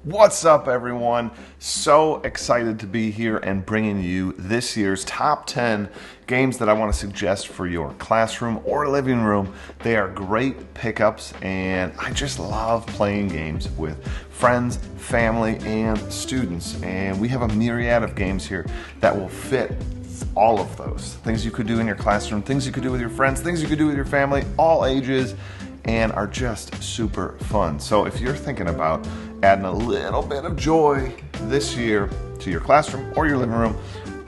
What's up, everyone? So excited to be here and bringing you this year's top 10 games that I want to suggest for your classroom or living room. They are great pickups, and I just love playing games with friends, family, and students. And we have a myriad of games here that will fit all of those. Things you could do in your classroom, things you could do with your friends, things you could do with your family, all ages, and are just super fun. So if you're thinking about adding a little bit of joy this year to your classroom or your living room,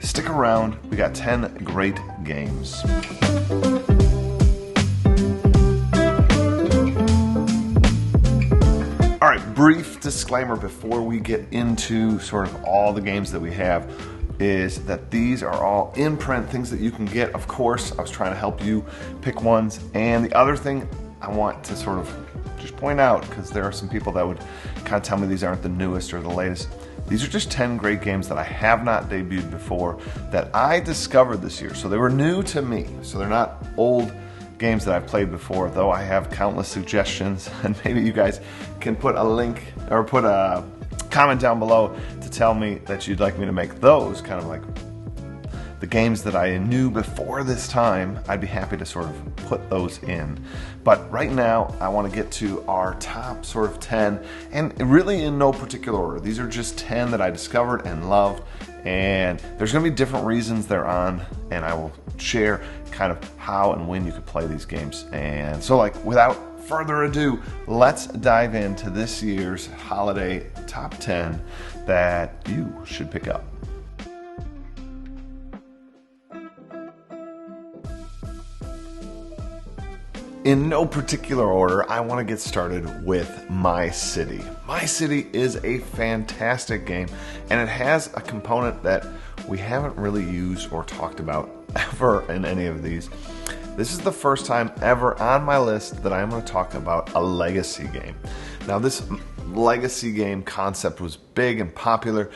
stick around. We got 10 great games. All right, brief disclaimer before we get into sort of all the games that we have is that these are all in print, things that you can get. Of course, I was trying to help you pick ones. And the other thing I want to sort of just point out, because there are some people that would kind of tell me these aren't the newest or the latest. These are just 10 great games that I have not debuted before that I discovered this year. So they were new to me. So they're not old games that I've played before, though I have countless suggestions. And maybe you guys can put a link or put a comment down below to tell me that you'd like me to make those kind of like the games that I knew before this time. I'd be happy to sort of put those in. But right now, I want to get to our top sort of 10, and really in no particular order. These are just 10 that I discovered and loved, and there's going to be different reasons they're on, and I will share kind of how and when you could play these games. And so, like, without further ado, let's dive into this year's holiday top 10 that you should pick up. In no particular order, I want to get started with My City. My City is a fantastic game, and it has a component that we haven't really used or talked about ever in any of these. This is the first time ever on my list that I'm going to talk about a legacy game. Now, this legacy game concept was big and popular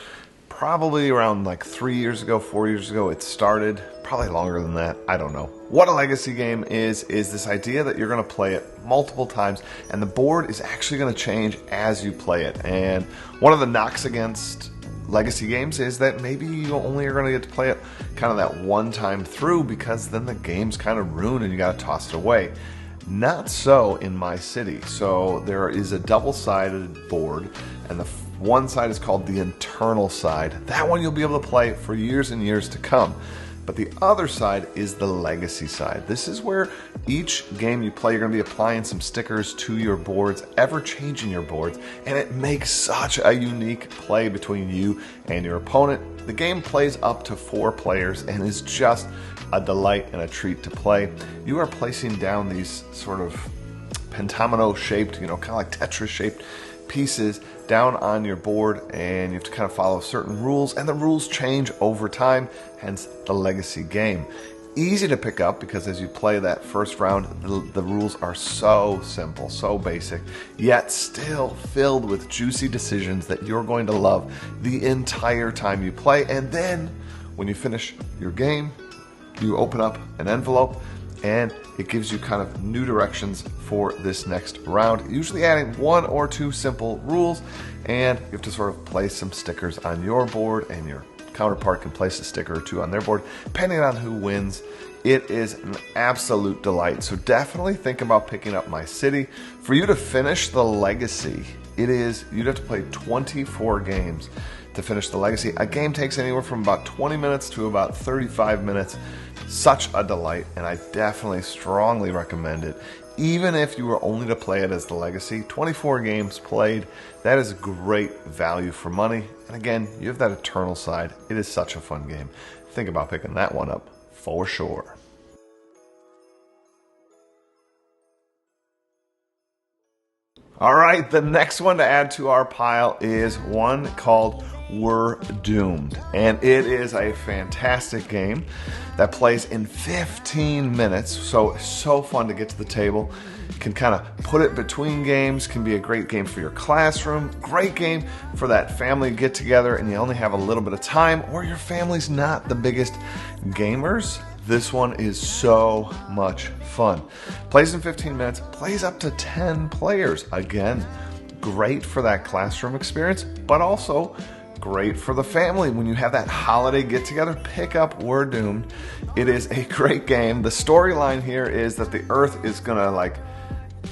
probably around like 3 years ago, 4 years ago it started, probably longer than that, I don't know. What a legacy game is this idea that you're going to play it multiple times, and the board is actually going to change as you play it. And one of the knocks against legacy games is that maybe you only are going to get to play it kind of that one time through, because then the game's kind of ruined and you got to toss it away. Not so in My City. So there is a double-sided board, and the one side is called the internal side. That one you'll be able to play for years and years to come. But the other side is the legacy side. This is where each game you play, you're going to be applying some stickers to your boards, ever changing your boards, and it makes such a unique play between you and your opponent. The game plays up to 4 players and is just a delight and a treat to play. You are placing down these sort of pentamino shaped, kind of like Tetris shaped pieces down on your board, and you have to kind of follow certain rules, and the rules change over time, hence the legacy game. Easy to pick up because as you play that first round, the rules are so simple, so basic, yet still filled with juicy decisions that you're going to love the entire time you play. And then when you finish your game, you open up an envelope, and it gives you kind of new directions for this next round, usually adding 1 or 2 simple rules, and you have to sort of place some stickers on your board, and your counterpart can place a sticker or 2 on their board, depending on who wins. It is an absolute delight, so definitely think about picking up My City. For you to finish the legacy, you'd have to play 24 games to finish the legacy. A game takes anywhere from about 20 minutes to about 35 minutes. Such a delight, and I definitely strongly recommend it. Even if you were only to play it as the legacy, 24 games played, that is great value for money. And again, you have that eternal side. It is such a fun game. Think about picking that one up for sure. All right, the next one to add to our pile is one called We're Doomed. And it is a fantastic game that plays in 15 minutes. So fun to get to the table. You can kind of put it between games, can be a great game for your classroom, great game for that family get together and you only have a little bit of time, or your family's not the biggest gamers. This one is so much fun. Plays in 15 minutes, plays up to 10 players. Again, great for that classroom experience, but also great for the family. When you have that holiday get-together, pick up We're Doomed. It is a great game. The storyline here is that the Earth is going to like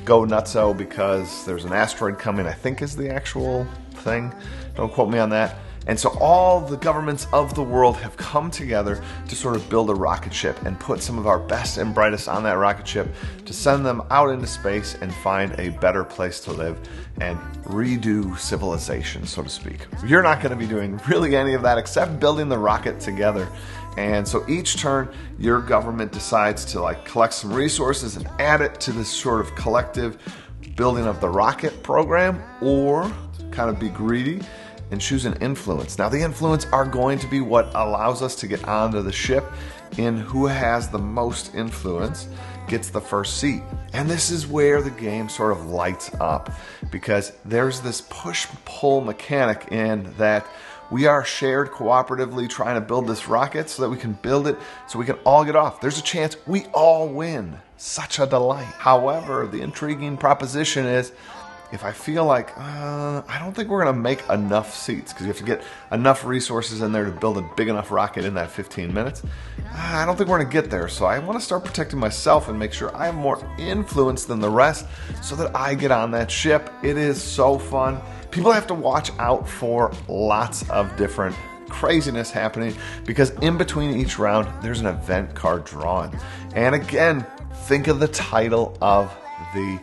go nutso because there's an asteroid coming, I think is the actual thing. Don't quote me on that. And so all the governments of the world have come together to sort of build a rocket ship and put some of our best and brightest on that rocket ship to send them out into space and find a better place to live and redo civilization, so to speak. You're not going to be doing really any of that except building the rocket together. And so each turn, your government decides to like collect some resources and add it to this sort of collective building of the rocket program, or kind of be greedy and choose an influence. Now, the influence are going to be what allows us to get onto the ship, and who has the most influence gets the first seat. And this is where the game sort of lights up, because there's this push-pull mechanic in that we are shared cooperatively trying to build this rocket so that we can build it so we can all get off. There's a chance we all win. Such a delight. However, the intriguing proposition is, if I feel like, I don't think we're going to make enough seats, because you have to get enough resources in there to build a big enough rocket in that 15 minutes. I don't think we're going to get there, so I want to start protecting myself and make sure I have more influence than the rest so that I get on that ship. It is so fun. People have to watch out for lots of different craziness happening, because in between each round, there's an event card drawn. And again, think of the title of the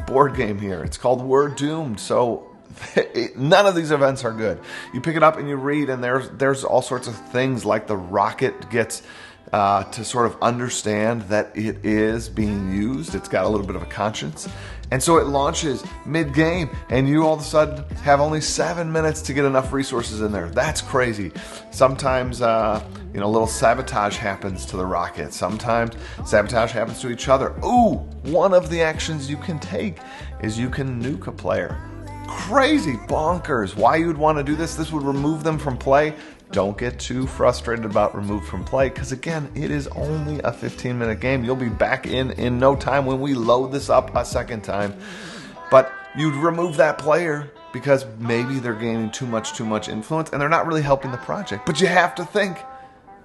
board game here. It's called We're Doomed. So none of these events are good. You pick it up and you read, and there's all sorts of things, like the rocket gets to sort of understand that it is being used. It's got a little bit of a conscience. And so it launches mid-game, and you all of a sudden have only 7 minutes to get enough resources in there. That's crazy. Sometimes, a little sabotage happens to the rocket. Sometimes sabotage happens to each other. Ooh, one of the actions you can take is you can nuke a player. Crazy bonkers. Why you'd want to do this? This would remove them from play. Don't get too frustrated about removed from play, because again, it is only a 15-minute game. You'll be back in no time when we load this up a second time. But you'd remove that player because maybe they're gaining too much influence and they're not really helping the project. But you have to think,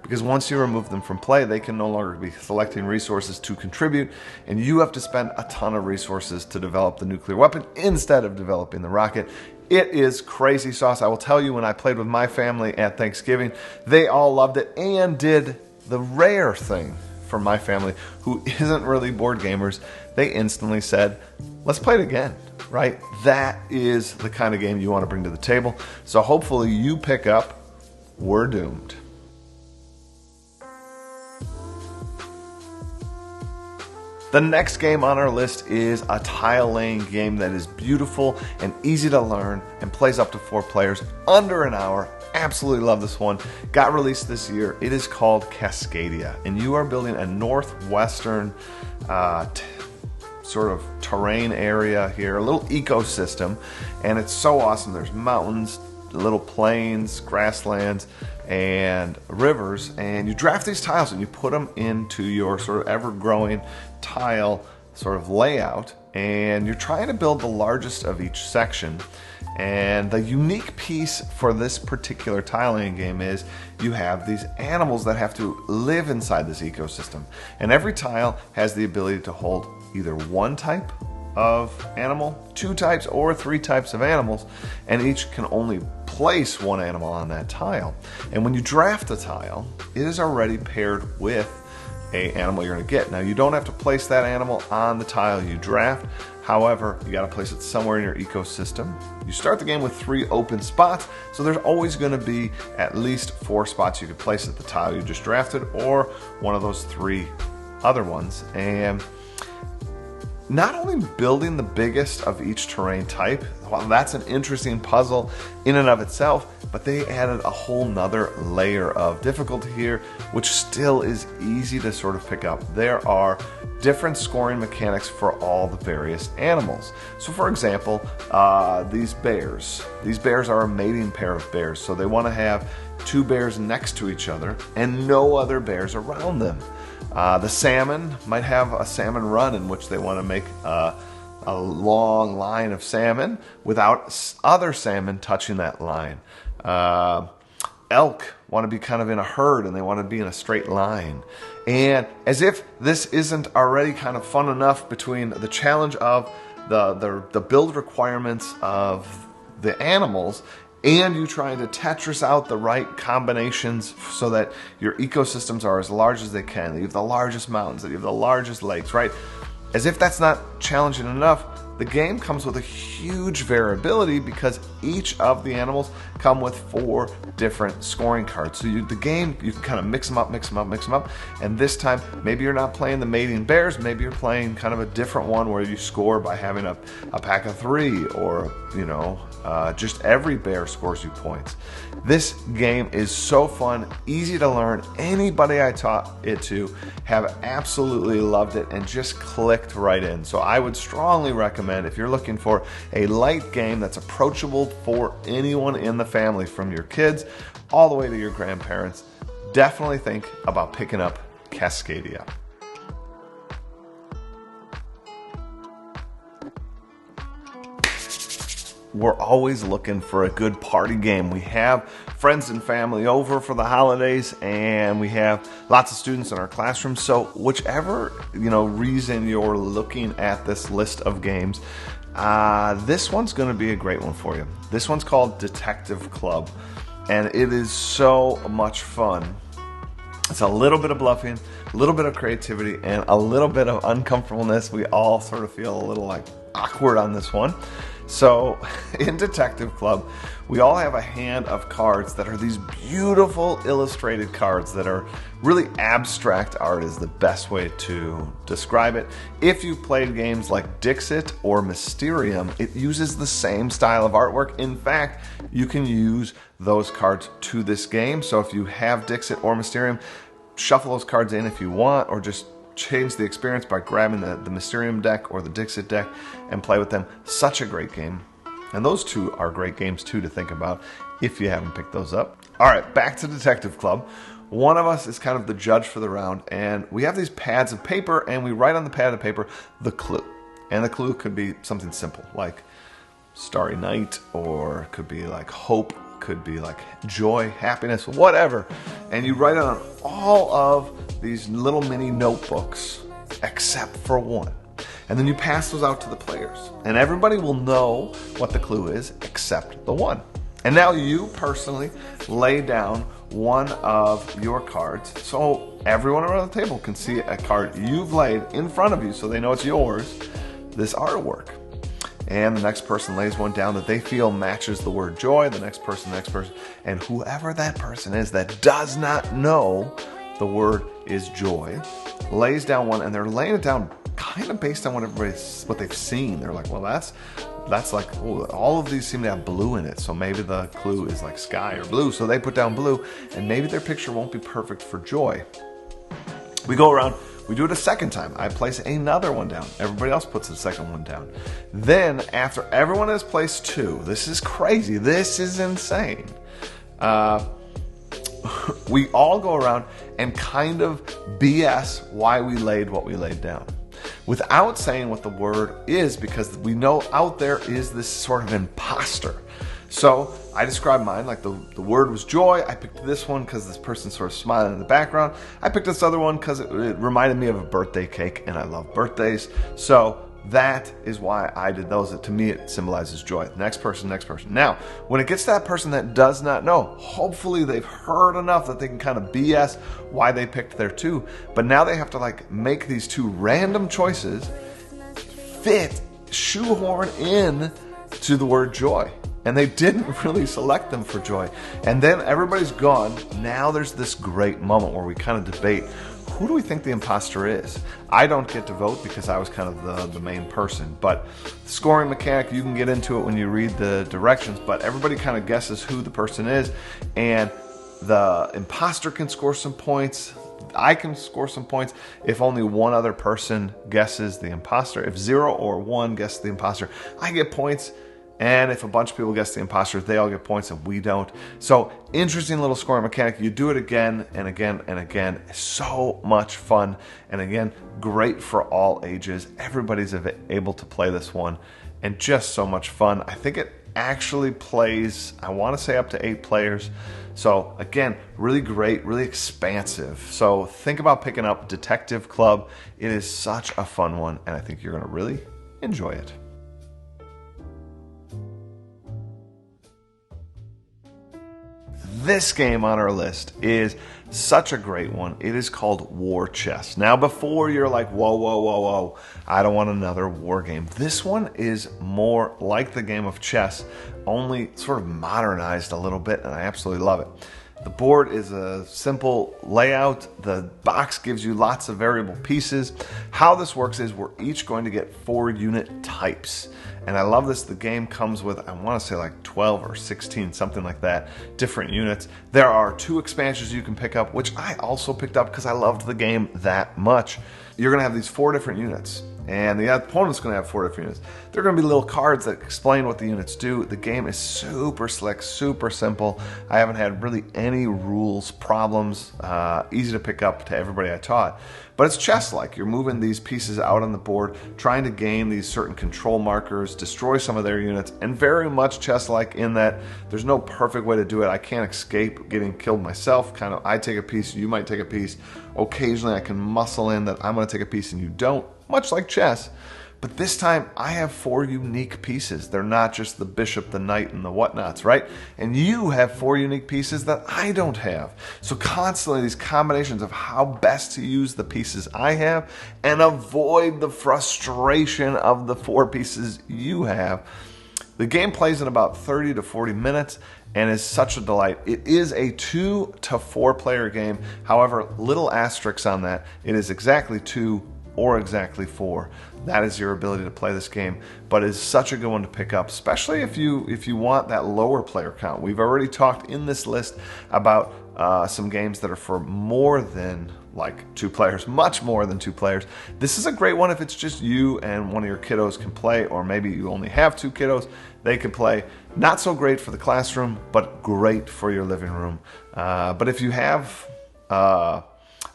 because once you remove them from play, they can no longer be selecting resources to contribute, and you have to spend a ton of resources to develop the nuclear weapon instead of developing the rocket. It is crazy sauce. I will tell you, when I played with my family at Thanksgiving, they all loved it and did the rare thing for my family, who isn't really board gamers. They instantly said, let's play it again, right? That is the kind of game you want to bring to the table. So hopefully you pick up We're Doomed. The next game on our list is a tile laying game that is beautiful and easy to learn and plays up to 4 players under an hour. Absolutely love this one. Got released this year. It is called Cascadia, and you are building a northwestern sort of terrain area here, a little ecosystem, and it's so awesome. There's mountains, little plains, grasslands, and rivers, and you draft these tiles and you put them into your sort of ever-growing tile sort of layout, and you're trying to build the largest of each section. And the unique piece for this particular tiling game is you have these animals that have to live inside this ecosystem, and every tile has the ability to hold either one type of animal, 2 types, or 3 types of animals, and each can only place one animal on that tile. And when you draft a tile, it is already paired with a animal you're going to get. Now, you don't have to place that animal on the tile you draft. However, you got to place it somewhere in your ecosystem. You start the game with 3 open spots, so there's always going to be at least 4 spots you could place at the tile you just drafted, or one of those 3 other ones. And not only building the biggest of each terrain type, well, that's an interesting puzzle in and of itself, but they added a whole nother layer of difficulty here, which still is easy to sort of pick up. There are different scoring mechanics for all the various animals. So for example, these bears are a mating pair of bears, so they want to have 2 bears next to each other and no other bears around them. The salmon might have a salmon run in which they want to make a long line of salmon without other salmon touching that line. Elk want to be kind of in a herd and they want to be in a straight line. And as if this isn't already kind of fun enough, between the challenge of the build requirements of the animals and you trying to Tetris out the right combinations so that your ecosystems are as large as they can, that you have the largest mountains, that you have the largest lakes, right? As if that's not challenging enough, the game comes with a huge variability because each of the animals come with 4 different scoring cards. So the game, you can kind of mix them up, and this time, maybe you're not playing the mating bears, maybe you're playing kind of a different one where you score by having a pack of 3, or, you know, just every bear scores you points. This game is so fun, easy to learn. Anybody I taught it to have absolutely loved it and just clicked right in. So I would strongly recommend, if you're looking for a light game that's approachable for anyone in the family, from your kids all the way to your grandparents, definitely think about picking up Cascadia. We're always looking for a good party game. We have friends and family over for the holidays, and we have lots of students in our classroom. So whichever reason you're looking at this list of games, this one's going to be a great one for you. This one's called Detective Club, and it is so much fun. It's a little bit of bluffing, a little bit of creativity, and a little bit of uncomfortableness. We all sort of feel a little like awkward on this one. So in Detective Club, we all have a hand of cards that are these beautiful illustrated cards that are really abstract art, is the best way to describe it. If you've played games like Dixit or Mysterium, it uses the same style of artwork. In fact, you can use those cards to this game. So if you have Dixit or Mysterium, shuffle those cards in if you want, or just change the experience by grabbing the Mysterium deck or the Dixit deck and play with them. Such a great game. And those two are great games too to think about if you haven't picked those up. All right, back to Detective Club. One of us is kind of the judge for the round, and we have these pads of paper, and we write on the pad of paper the clue. And the clue could be something simple like Starry Night, or it could be like hope, could be like joy, happiness, whatever. And you write it on all of these little mini notebooks except for one. And then you pass those out to the players. And everybody will know what the clue is except the one. And now you personally lay down one of your cards so everyone around the table can see a card you've laid in front of you so they know it's yours, this artwork. And the next person lays one down that they feel matches the word joy, the next person, and whoever that person is that does not know the word is joy, lays down one, and they're laying it down kind of based on what they've seen. They're like, well, that's like, oh, all of these seem to have blue in it, so maybe the clue is like sky or blue, so they put down blue, and maybe their picture won't be perfect for joy. We go around, we do it a second time. I place another one down. Everybody else puts the second one down. Then, after everyone has placed 2, this is crazy, this is insane, we all go around and kind of BS why we laid what we laid down, without saying what the word is, because we know out there is this sort of imposter. So I described mine like the word was joy. I picked this one because this person's sort of smiling in the background. I picked this other one because it reminded me of a birthday cake, and I love birthdays. So that is why I did those. To me, it symbolizes joy. Next person. Now, when it gets to that person that does not know, hopefully they've heard enough that they can kind of BS why they picked their 2. But now they have to like make these 2 random choices shoehorn in to the word joy. And they didn't really select them for joy. And then everybody's gone. Now there's this great moment where we kind of debate, who do we think the imposter is? I don't get to vote because I was kind of the main person. But the scoring mechanic, you can get into it when you read the directions. But everybody kind of guesses who the person is. And the imposter can score some points. I can score some points if only one other person guesses the imposter. If 0 or 1 guesses the imposter, I get points. And if a bunch of people guess the imposter, they all get points and we don't. So interesting little scoring mechanic. You do it again and again and again. So much fun. And again, great for all ages. Everybody's able to play this one and just so much fun. I think it actually plays, I want to say up to 8 players. So again, really great, really expansive. So think about picking up Detective Club. It is such a fun one and I think you're going to really enjoy it. This game on our list is such a great one. It is called War Chess. Now, before you're like, whoa, whoa, whoa, whoa, I don't want another war game. This one is more like the game of chess, only sort of modernized a little bit, and I absolutely love it. The board is a simple layout. The box gives you lots of variable pieces. How this works is we're each going to get 4 unit types. And I love this. The game comes with, I want to say like 12 or 16, something like that, different units. There are 2 expansions you can pick up, which I also picked up because I loved the game that much. You're going to have these 4 different units. And the opponent's going to have 4 different units. There are going to be little cards that explain what the units do. The game is super slick, super simple. I haven't had really any rules problems. Easy to pick up to everybody I taught. But it's chess-like. You're moving these pieces out on the board, trying to gain these certain control markers, destroy some of their units, and very much chess-like in that there's no perfect way to do it. I can't escape getting killed myself. Kind of, I take a piece, you might take a piece. Occasionally I can muscle in that I'm going to take a piece and you don't. Much like chess, but this time I have 4 unique pieces. They're not just the bishop, the knight, and the whatnots, right? And you have 4 unique pieces that I don't have. So constantly these combinations of how best to use the pieces I have and avoid the frustration of the 4 pieces you have. The game plays in about 30 to 40 minutes and is such a delight. It is a 2 to 4 player game. However, little asterisks on that. It is exactly 2 or exactly 4. That is your ability to play this game, but it's such a good one to pick up, especially if you want that lower player count. We've already talked in this list about some games that are for more than like 2 players, much more than 2 players. This is a great one if it's just you and one of your kiddos can play, or maybe you only have 2 kiddos, they can play. Not so great for the classroom, but great for your living room. But if you have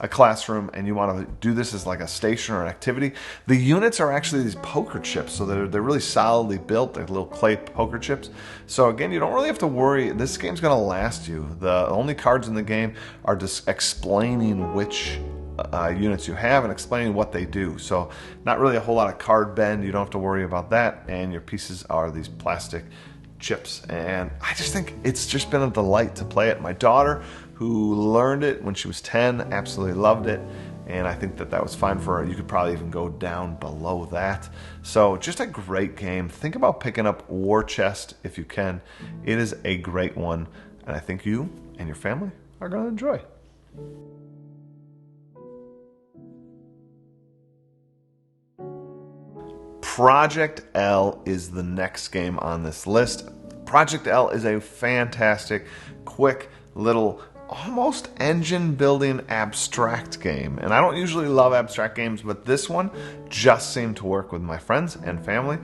a classroom and you want to do this as like a station or an activity, the units are actually these poker chips, so they're really solidly built. They're little clay poker chips. So again, you don't really have to worry. This game's going to last you. The only cards in the game are just explaining which units you have and explaining what they do. So not really a whole lot of card bend. You don't have to worry about that. And your pieces are these plastic chips. And I just think it's just been a delight to play it. My daughter, who learned it when she was 10, absolutely loved it, and I think that was fine for her. You could probably even go down below that. So just a great game. Think about picking up War Chest if you can. It is a great one, and I think you and your family are going to enjoy. Project L is the next game on this list. Project L is a fantastic, quick little almost engine building abstract game. And I don't usually love abstract games, but this one just seemed to work with my friends and family.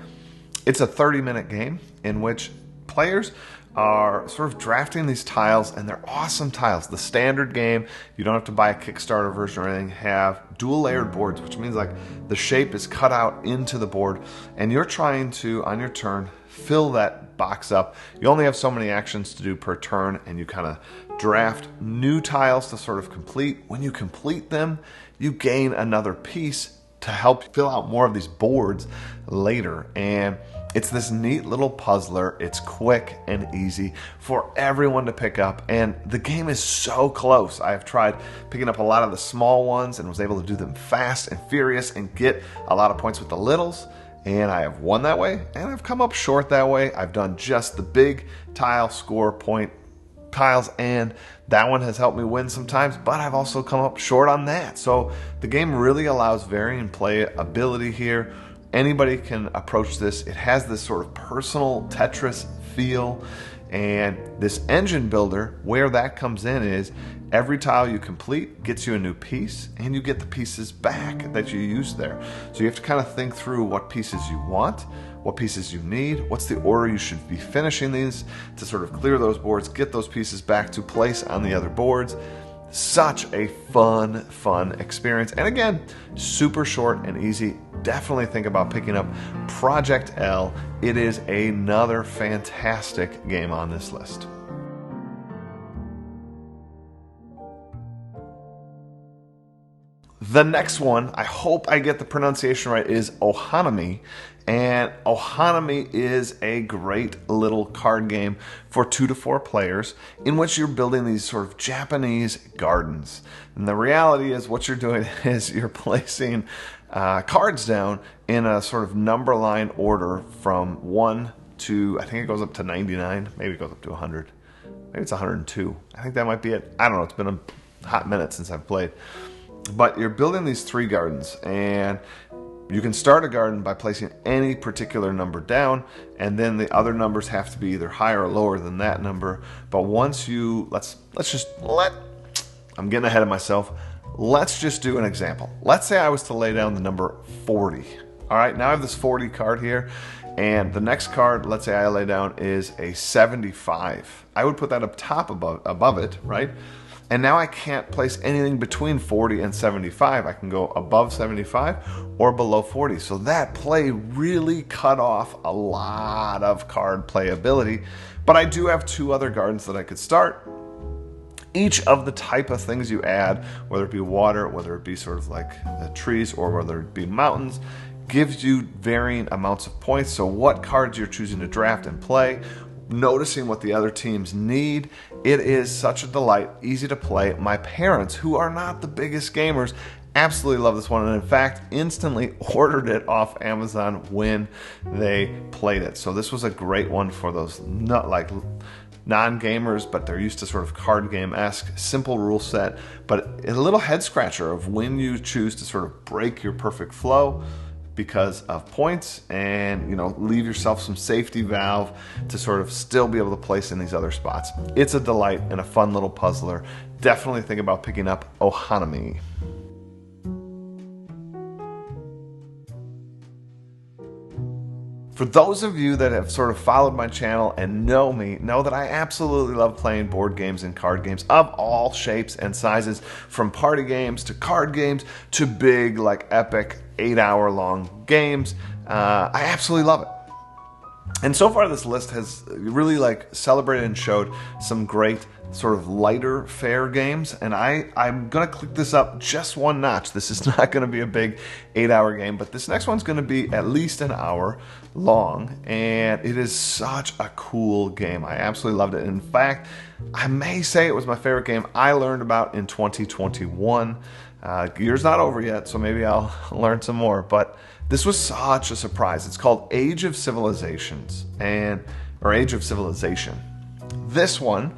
It's a 30-minute game in which players are sort of drafting these tiles, and they're awesome tiles. The standard game, you don't have to buy a Kickstarter version or anything, have dual layered boards, which means like the shape is cut out into the board, and you're trying to, on your turn, fill that box up. You only have so many actions to do per turn, and you kind of draft new tiles to sort of complete. When you complete them, you gain another piece to help fill out more of these boards later. And it's this neat little puzzler. It's quick and easy for everyone to pick up, and the game is so close. I've tried picking up a lot of the small ones and was able to do them fast and furious and get a lot of points with the littles, and I have won that way, and I've come up short that way. I've done just the big tile score point tiles, and that one has helped me win sometimes, but I've also come up short on that. So the game really allows varying play ability here. Anybody can approach this. It has this sort of personal Tetris feel, and this engine builder, where that comes in is every tile you complete gets you a new piece, and you get the pieces back that you used there. So you have to kind of think through what pieces you want, what pieces you need, what's the order you should be finishing these to sort of clear those boards, get those pieces back to place on the other boards. Such a fun experience. And again, super short and easy. Definitely think about picking up Project L. It is another fantastic game on this list. The next one, I hope I get the pronunciation right, is ohanami. And ohanami is a great little card game for 2 to 4 players in which you're building these sort of Japanese gardens. And the reality is what you're doing is you're placing cards down in a sort of number line order from 1 to, I think it goes up to 99, maybe it goes up to 100, maybe it's 102. I think that might be it. I don't know, it's been a hot minute since I've played. But you're building these 3 gardens, and you can start a garden by placing any particular number down, and then the other numbers have to be either higher or lower than that number. But once you, I'm getting ahead of myself. Let's just do an example. Let's say I was to lay down the number 40. All right, now I have this 40 card here, and the next card, let's say I lay down, is a 75. I would put that up top above it, right? And now I can't place anything between 40 and 75. I can go above 75 or below 40. So that play really cut off a lot of card playability. But I do have 2 other gardens that I could start. Each of the type of things you add, whether it be water, whether it be sort of like the trees, or whether it be mountains, gives you varying amounts of points. So what cards you're choosing to draft and play, noticing what the other teams need. It is such a delight, easy to play. My parents, who are not the biggest gamers, absolutely love this one, and in fact instantly ordered it off Amazon when they played it. So this was a great one for those non-gamers, but they're used to sort of card game-esque, simple rule set, but a little head scratcher of when you choose to sort of break your perfect flow because of points, and leave yourself some safety valve to sort of still be able to place in these other spots. It's a delight and a fun little puzzler. Definitely think about picking up ohanami. For those of you that have sort of followed my channel and know me, know that I absolutely love playing board games and card games of all shapes and sizes, from party games to card games to big, like epic 8-hour-long games. I absolutely love it. And so far this list has really celebrated and showed some great sort of lighter fare games, and I'm gonna click this up just one notch. This is not gonna be a big 8-hour game, but this next one's gonna be at least an hour long, and it is such a cool game. I absolutely loved it. In fact, I may say it was my favorite game I learned about in 2021. Year's not over yet, so maybe I'll learn some more, but this was such a surprise. It's called Age of Civilizations, or Age of Civilization. This one,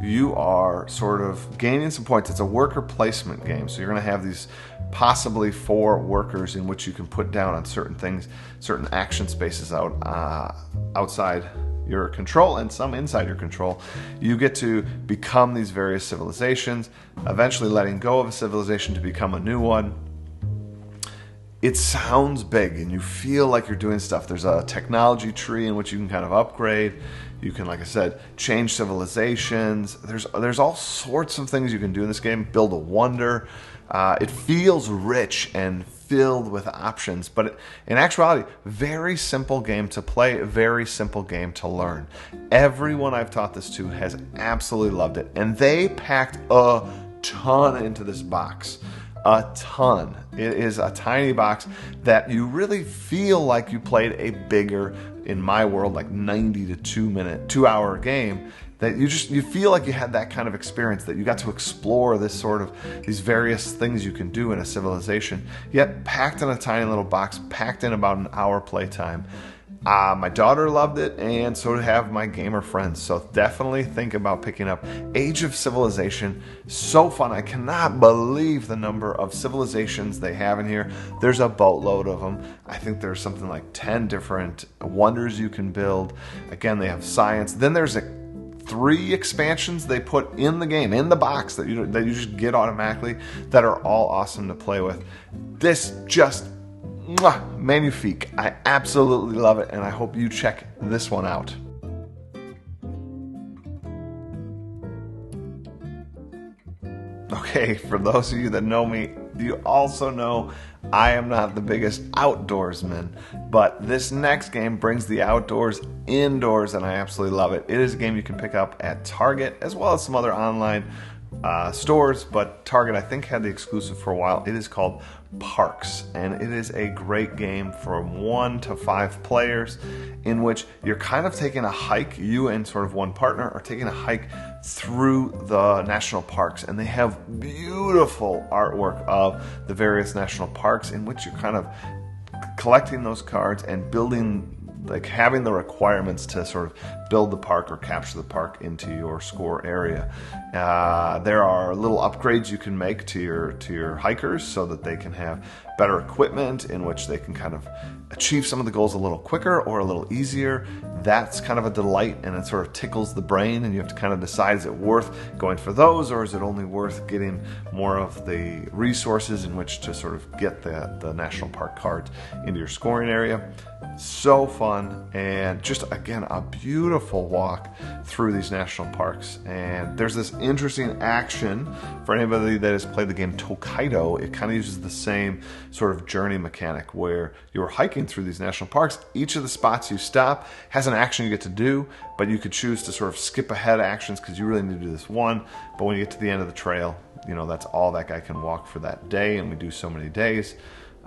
you are sort of gaining some points. It's a worker placement game, so you're going to have these possibly 4 workers in which you can put down on certain things, certain action spaces outside your control and some inside your control. You get to become these various civilizations, eventually letting go of a civilization to become a new one. It sounds big and you feel like you're doing stuff. There's a technology tree in which you can kind of upgrade. You can, like I said, change civilizations. There's all sorts of things you can do in this game. Build a wonder. It feels rich and filled with options, but in actuality, very simple game to play, very simple game to learn. Everyone I've taught this to has absolutely loved it, and they packed a ton into this box. A ton. It is a tiny box that you really feel like you played a bigger, in my world, like 90 to 2-hour game. That you feel like you had that kind of experience, that you got to explore these various things you can do in a civilization, yet packed in a tiny little box, packed in about an hour playtime. My daughter loved it, and so have my gamer friends. So definitely think about picking up Age of Civilization. So fun. I cannot believe the number of civilizations they have in here. There's a boatload of them. I think there's something like 10 different wonders you can build. Again, they have science. Then there's 3 expansions they put in the game, in the box, that you just get automatically, that are all awesome to play with. This just Magnifique. I absolutely love it, and I hope you check this one out. Okay, for those of you that know me, you also know I am not the biggest outdoorsman, but this next game brings the outdoors indoors, and I absolutely love it. It is a game you can pick up at Target as well as some other online stores, but Target I think had the exclusive for a while. It is called Parks, and it is a great game for 1 to 5 players in which you're kind of taking a hike, you and sort of one partner are taking a hike through the national parks, and they have beautiful artwork of the various national parks in which you're kind of collecting those cards and building, like having the requirements to sort of build the park or capture the park into your score area. There are little upgrades you can make to your hikers so that they can have better equipment in which they can kind of achieve some of the goals a little quicker or a little easier. That's kind of a delight, and it sort of tickles the brain, and you have to kind of decide, is it worth going for those, or is it only worth getting more of the resources in which to sort of get the national park cards into your scoring area. So fun, and just again a beautiful walk through these national parks. And there's this interesting action for anybody that has played the game Tokaido. It kind of uses the same sort of journey mechanic where you're hiking through these national parks. Each of the spots you stop has an action you get to do, but you could choose to sort of skip ahead actions because you really need to do this one. But when you get to the end of the trail, you know, that's all that guy can walk for that day, and we do so many days.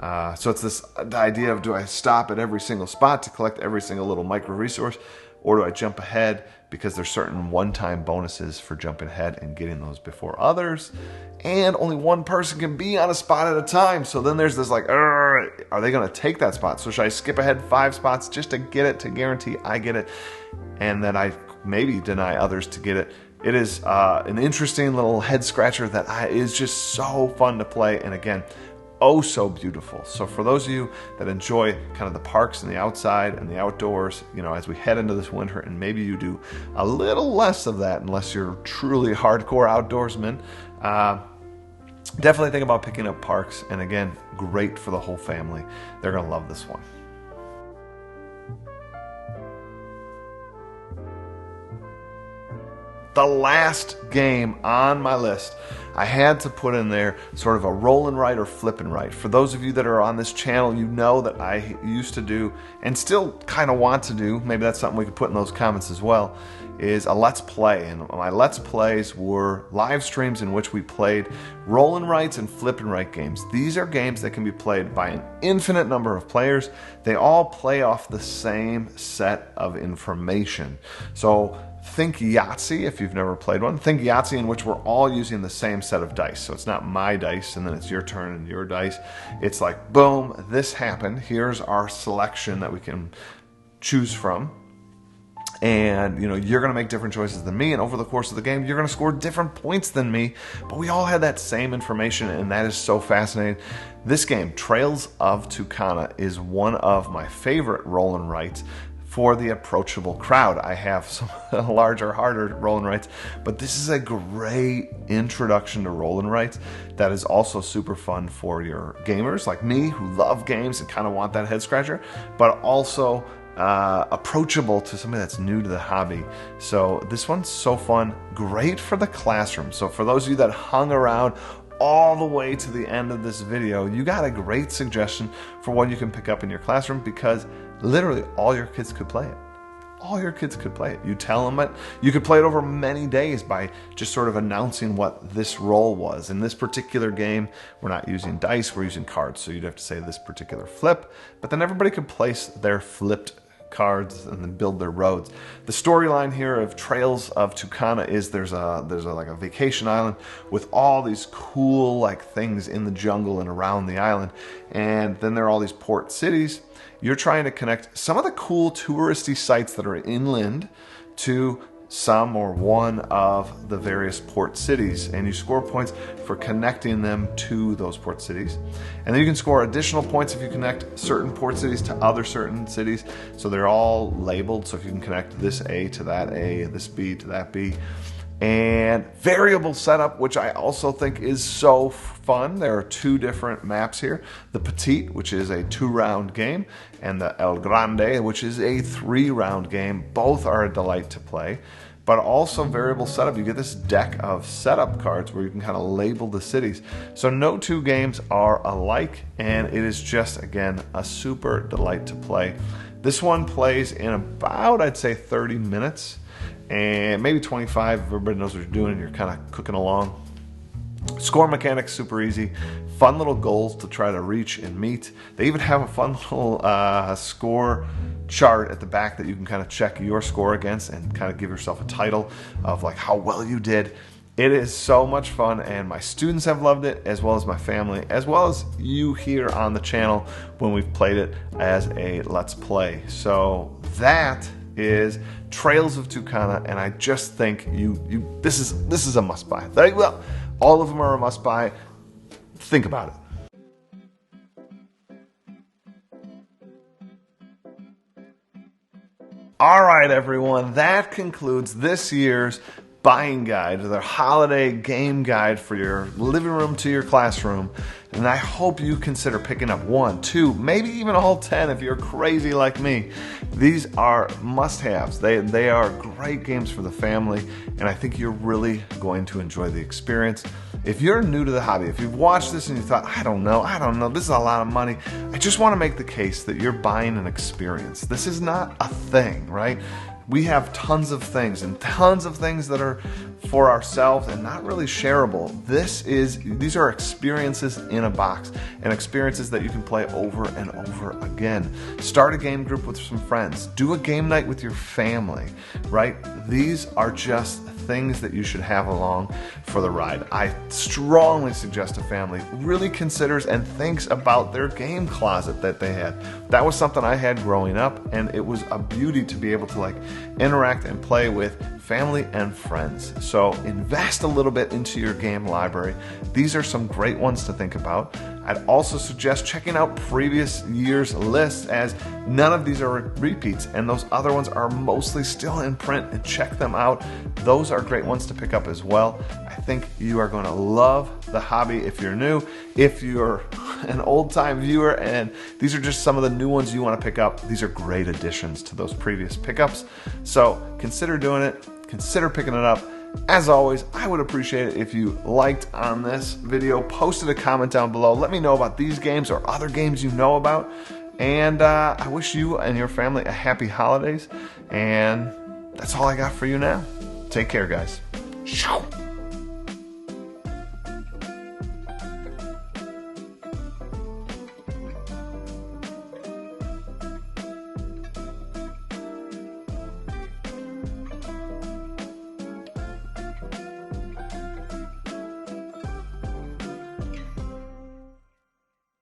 So it's the idea of, do I stop at every single spot to collect every single little micro resource, or do I jump ahead because there's certain one-time bonuses for jumping ahead and getting those before others, and only one person can be on a spot at a time. So then there's this like, are they going to take that spot? So should I skip ahead 5 spots just to get it, to guarantee I get it, and then I maybe deny others to get it? It is an interesting little head scratcher that is just so fun to play, and again, oh so beautiful. So for those of you that enjoy kind of the parks and the outside and the outdoors, you know, as we head into this winter, and maybe you do a little less of that unless you're truly hardcore outdoorsman, definitely think about picking up Parks. And again, great for the whole family. They're gonna love this one. The last game on my list, I had to put in there sort of a roll and write or flip and write. For those of you that are on this channel, you know that I used to do, and still kind of want to do, maybe that's something we could put in those comments as well, is a Let's Play. And my Let's Plays were live streams in which we played roll and writes and flip and write games. These are games that can be played by an infinite number of players. They all play off the same set of information. So think Yahtzee, if you've never played one. Think Yahtzee, in which we're all using the same set of dice. So it's not my dice and then it's your turn and your dice. It's like, boom, this happened. Here's our selection that we can choose from. And, you know, you're going to make different choices than me, and over the course of the game, you're going to score different points than me, but we all had that same information, and that is so fascinating. This game, Trails of Tucana, is one of my favorite roll and writes for the approachable crowd. I have some larger, harder roll and writes, but this is a great introduction to roll and writes that is also super fun for your gamers like me who love games and kind of want that head scratcher, but also approachable to somebody that's new to the hobby. So this one's so fun, great for the classroom. So for those of you that hung around all the way to the end of this video, you got a great suggestion for what you can pick up in your classroom, because literally all your kids could play it. All your kids could play it. You tell them it. You could play it over many days by just sort of announcing what this role was. In this particular game, we're not using dice, we're using cards. So you'd have to say this particular flip, but then everybody could place their flipped cards and then build their roads. The storyline here of Trails of Tucana is there's like a vacation island with all these cool like things in the jungle and around the island, and then there are all these port cities. You're trying to connect some of the cool touristy sites that are inland to some or one of the various port cities, and you score points for connecting them to those port cities. And then you can score additional points if you connect certain port cities to other certain cities. So they're all labeled, so if you can connect this A to that A, this B to that B, and variable setup, which I also think is so fun. There are two different maps here: the Petite, which is a 2-round game, and the El Grande, which is a 3-round game. Both are a delight to play. But also variable setup. You get this deck of setup cards where you can kind of label the cities. So no two games are alike, and it is just, again, a super delight to play. This one plays in about, I'd say, 30 minutes, and maybe 25 if everybody knows what you're doing and you're kind of cooking along. Score mechanics, super easy. Fun little goals to try to reach and meet. They even have a fun little score chart at the back that you can kind of check your score against and kind of give yourself a title of like how well you did. It is so much fun, and my students have loved it, as well as my family, as well as you here on the channel when we've played it as a Let's Play. So that is Trails of Tucana, and I just think this is a must buy. Well, all of them are a must buy. Think about it. All right, everyone, that concludes this year's buying guide, their holiday game guide for your living room to your classroom. And I hope you consider picking up 1, 2, maybe even all 10 if you're crazy like me. These are must-haves. They are great games for the family, and I think you're really going to enjoy the experience. If you're new to the hobby, if you've watched this and you thought, I don't know, this is a lot of money, I just want to make the case that you're buying an experience. This is not a thing, right? We have tons of things that are for ourselves and not really shareable. These are experiences in a box, and experiences that you can play over and over again. Start a game group with some friends. Do a game night with your family, right? These are just things that you should have along for the ride. I strongly suggest a family really considers and thinks about their game closet that they had. That was something I had growing up, and it was a beauty to be able to like interact and play with family and friends. So invest a little bit into your game library. These are some great ones to think about. I'd also suggest checking out previous year's lists, as none of these are repeats, and those other ones are mostly still in print, and check them out. Those are great ones to pick up as well. I think you are going to love the hobby if you're new. If you're an old-time viewer and these are just some of the new ones you want to pick up, these are great additions to those previous pickups. So consider doing it. Consider picking it up. As always, I would appreciate it if you liked on this video, posted a comment down below. Let me know about these games or other games you know about. And I wish you and your family a happy holidays. And that's all I got for you now. Take care, guys.